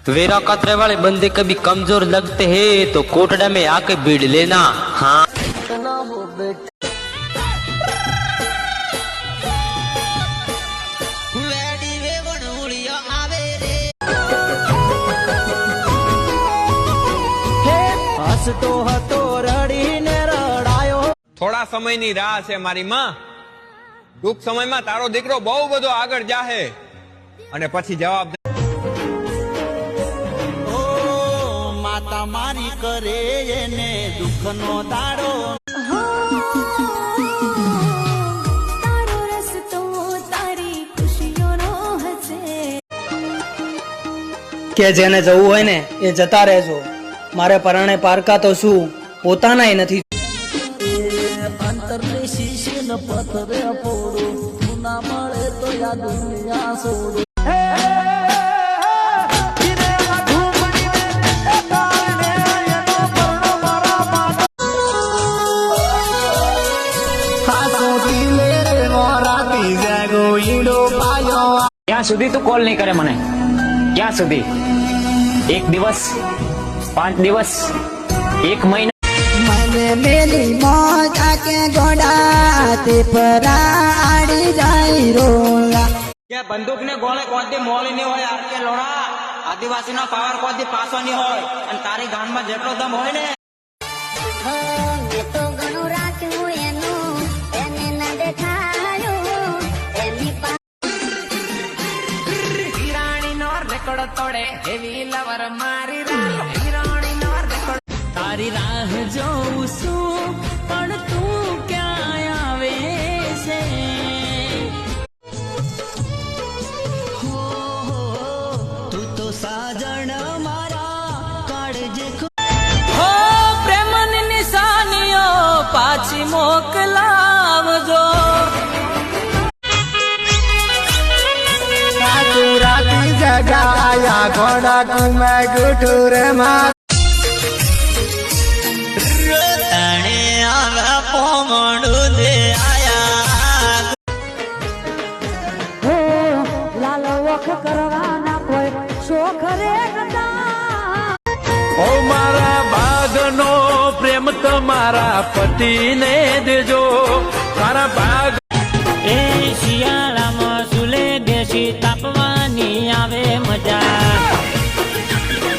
Vera कतरे वाले बंदे कभी कमजोर लगते हैं तो कोटड़ा में आके भीड़ लेना। हाँ થોડા સમયની રાહ છે મારી માં। ટૂંક સમયમાં તારો દીકરો બહુ બધો આગળ જાહે અને પછી જવાબ માતા મારી કરે એને દુઃખનો દાડો। તારો રસ્તો તારી ખુશીઓનો હશે। કે જેને જવું હોય ને એ જતા રહેજો, મારે પરાણે પારકા તો શું પોતાનાય નથી। અંતરની શીશી ન પથરે પોડું, તું ના મળે તો યા દુનિયા છોડું। ક્યાં સુધી તું કોલ નહીં કરે મને? ક્યાં સુધી? 1 દિવસ, 5 દિવસ, 1 મહિના? મને મેલી મોજ આકે ગોડાતે પરાડી જાય રોલા। કે બંદૂક ને ગોળે કોઈથી મોળી નહીં હોય આરકે લોડા। આદિવાસી નો પાવર કોઈથી પાસો નહીં હોય અને તારી ગાનમાં જેટલો દમ હોય ને તો ઘણું રાખ્યું એનું એને ન દેખાયું એની હિરાણી નો રેકોર્ડ તોડે એવી લવર મારી હિરાણી નો રેકોર્ડ તારી રાહ જોઉં છું પણ તું ક્યાં આવે છે? તું તો સાજણ મારા કાળજે હો પ્રેમની નિશાનીઓ પાછી મોકલાવજો। રાતી જગાયા ઘોડા કુમે ગુઠુર માં તણે આવા પોમડું દે આયા। લાલ વખ કરવાના કોઈ શોખ રે ગતા। ઓ મારા બાગનો પ્રેમ તમારા પતિને દેજો, મારા બાગ